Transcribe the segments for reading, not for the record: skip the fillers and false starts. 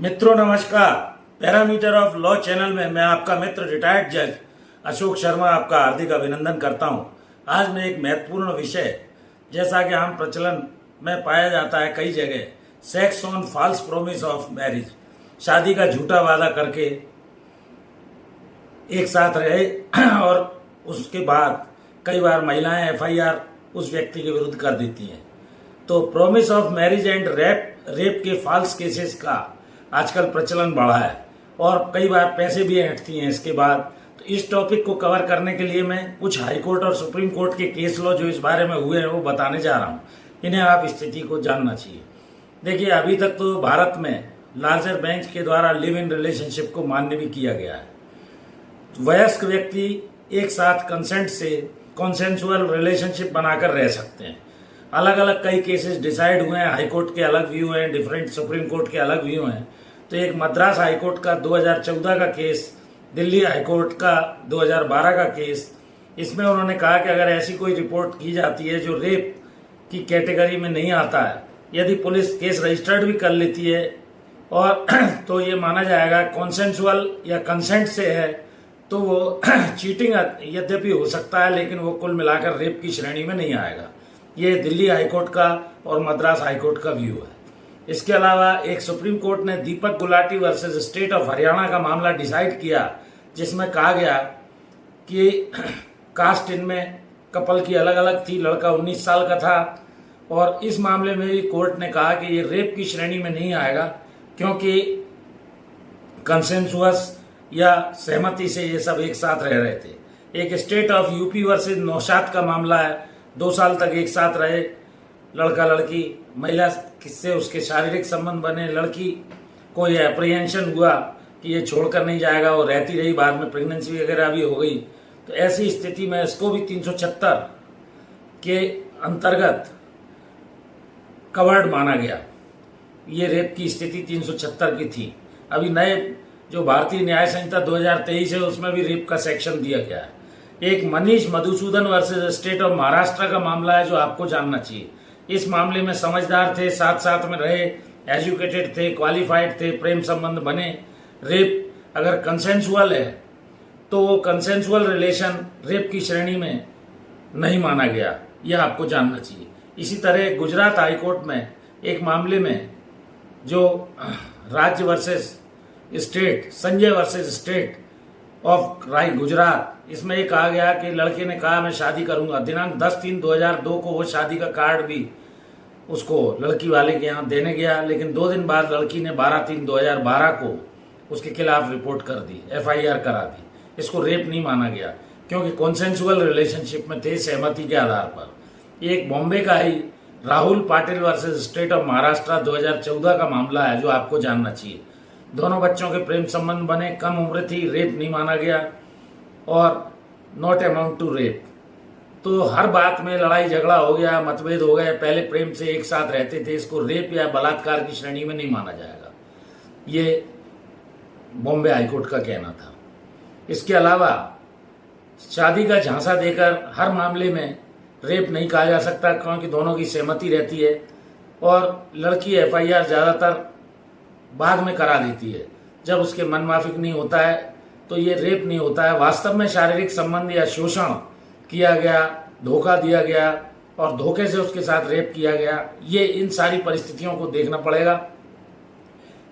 मित्रों नमस्कार। Parameter of law channel में मैं आपका मित्र रिटायर्ड जज अशोक शर्मा आपका हार्दिक अभिनंदन करता हूं। आज मैं एक महत्वपूर्ण विषय, जैसा कि आम प्रचलन में पाया जाता है कई जगह, sex on false promise of marriage, शादी का झूठा वादा करके एक साथ रहे और उसके बाद कई बार महिलाएं एफआईआर उस व्यक्ति के विरुद्ध कर देती हैं। तो promise of marriage and rape के फॉल्स केसेस का आजकल प्रचलन बढ़ा है और कई बार पैसे भी हटती हैं इसके बाद। तो इस टॉपिक को कवर करने के लिए मैं कुछ हाई कोर्ट और सुप्रीम कोर्ट के केस लॉ जो इस बारे में हुए हैं वो बताने जा रहा हूं। इन्हें आप स्थिति को जानना चाहिए। देखिए, अभी तक तो भारत में लार्जर बेंच के द्वारा लिव इन रिलेशनशिप को मान्य भी किया गया है। वयस्क व्यक्ति एक साथ कंसेंट से कॉन्सेंसुअल रिलेशनशिप बनाकर रह सकते हैं। अलग अलग कई केसेस डिसाइड हुए हैं, हाई कोर्ट के अलग व्यू हैं, डिफरेंट सुप्रीम कोर्ट के अलग व्यू हैं। तो एक मद्रास हाई कोर्ट का 2014 का केस, दिल्ली हाई कोर्ट का 2012 का केस, इसमें उन्होंने कहा कि अगर ऐसी कोई रिपोर्ट की जाती है जो रेप की कैटेगरी में नहीं आता है, यदि पुलिस केस रजिस्टर्ड भी कर लेती है और तो ये माना जाएगा कॉन्सेंसुअल या कंसेंट से है, तो वो चीटिंग यद्यपि हो सकता है लेकिन वो कुल मिलाकर रेप की श्रेणी में नहीं आएगा। ये दिल्ली हाईकोर्ट का और मद्रास हाईकोर्ट का व्यू है। इसके अलावा एक सुप्रीम कोर्ट ने Deepak Gulati versus state of Haryana का मामला डिसाइड किया, जिसमें कहा गया कि कास्ट इनमें कपल की अलग अलग थी, लड़का 19 साल का था और इस मामले में भी कोर्ट ने कहा कि ये रेप की श्रेणी में नहीं आएगा क्योंकि कंसेंसुअस या सहमति से ये सब एक साथ रह रहे थे। एक state of UP versus Naushad का मामला है, 2 साल तक एक साथ रहे लड़का लड़की, महिला किससे उसके शारीरिक संबंध बने, लड़की को यह अप्रीहेंशन हुआ कि ये छोड़कर नहीं जाएगा, वो रहती रही, बाद में प्रेगनेंसी वगैरह भी हो गई। तो ऐसी स्थिति में इसको भी 376 के अंतर्गत कवर्ड माना गया। ये रेप की स्थिति 376 की थी। अभी नए जो भारतीय न्याय संहिता 2023 है उसमें भी रेप का सेक्शन दिया गया है। एक Manish Madhusudan versus state of Maharashtra का मामला है जो आपको जानना चाहिए। इस मामले में समझदार थे, साथ साथ में रहे, एजुकेटेड थे, क्वालिफाइड थे, प्रेम संबंध बने। रेप अगर कंसेंसुअल है तो वो कंसेंसुअल रिलेशन रेप की श्रेणी में नहीं माना गया, यह आपको जानना चाहिए। इसी तरह गुजरात हाईकोर्ट में एक मामले में जो राज्य versus state, Sanjay versus state of Gujarat, इसमें ये कहा गया कि लड़के ने कहा मैं शादी करूंगा। दिनांक 10/3/2002 को वो शादी का कार्ड भी उसको लड़की वाले के यहाँ देने गया, लेकिन 2 दिन बाद लड़की ने 12/3/2012 को उसके खिलाफ रिपोर्ट कर दी, एफआईआर करा दी। इसको रेप नहीं माना गया क्योंकि कॉन्सेंसुअल रिलेशनशिप में थे, सहमति के आधार पर। एक बॉम्बे का ही Rahul Patil versus state of Maharashtra 2014 का मामला है जो आपको जानना चाहिए। दोनों बच्चों के प्रेम संबंध बने, कम उम्र थी, रेप नहीं माना गया और नॉट अमाउंट टू रेप। तो हर बात में लड़ाई झगड़ा हो गया, मतभेद हो गए, पहले प्रेम से एक साथ रहते थे, इसको रेप या बलात्कार की श्रेणी में नहीं माना जाएगा। ये बॉम्बे हाईकोर्ट का कहना था। इसके अलावा शादी का झांसा देकर हर मामले में रेप नहीं कहा जा सकता क्योंकि दोनों की सहमति रहती है और लड़की एफआईआर ज्यादातर बाद में करा देती है। जब उसके मन माफिक नहीं होता है तो ये रेप नहीं होता है। वास्तव में शारीरिक संबंध या शोषण किया गया, धोखा दिया गया और धोखे से उसके साथ रेप किया गया, ये इन सारी परिस्थितियों को देखना पड़ेगा,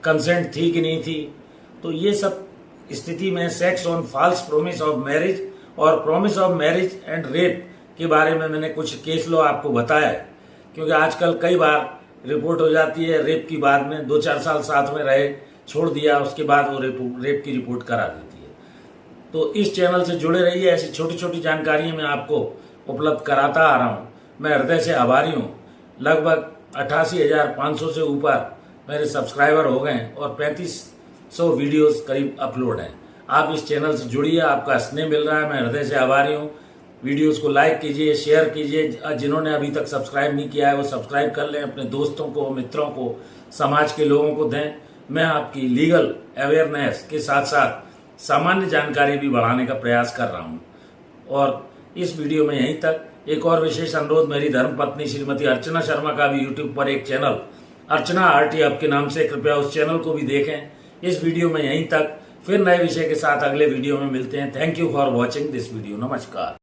कंसेंट थी कि नहीं थी। तो ये सब स्थिति में sex on false promise of marriage और promise of marriage and rape के बारे में मैंने कुछ केस लॉ आपको बताया है, क्योंकि आजकल कई बार रिपोर्ट हो जाती है रेप की, बाद में 2-4 साल साथ में रहे, छोड़ दिया, उसके बाद वो रेप की रिपोर्ट करा देती है। तो इस चैनल से जुड़े रहिए, ऐसी छोटी छोटी जानकारियां मैं आपको उपलब्ध कराता आ रहा हूं। मैं हृदय से आभारी हूं। लगभग 88,500 से ऊपर मेरे सब्सक्राइबर हो गए और 3500 वीडियोस करीब अपलोड हैं। आप इस चैनल से जुड़िए, आपका स्नेह मिल रहा है, मैं हृदय से आभारी हूँ। वीडियोस को लाइक कीजिए, शेयर कीजिए। जिन्होंने अभी तक सब्सक्राइब नहीं किया है वो सब्सक्राइब कर लें, अपने दोस्तों को, मित्रों को, समाज के लोगों को दें। मैं आपकी लीगल अवेयरनेस के साथ साथ सामान्य जानकारी भी बढ़ाने का प्रयास कर रहा हूं। और इस वीडियो में यहीं तक। एक और विशेष अनुरोध, मेरी धर्मपत्नी श्रीमती अर्चना शर्मा का भी यूट्यूब पर एक चैनल अर्चना आरटी हब के नाम से। कृपया उस चैनल को भी देखें। इस वीडियो में यहीं तक, फिर नए विषय के साथ अगले वीडियो में मिलते हैं। Thank you for watching this video. नमस्कार।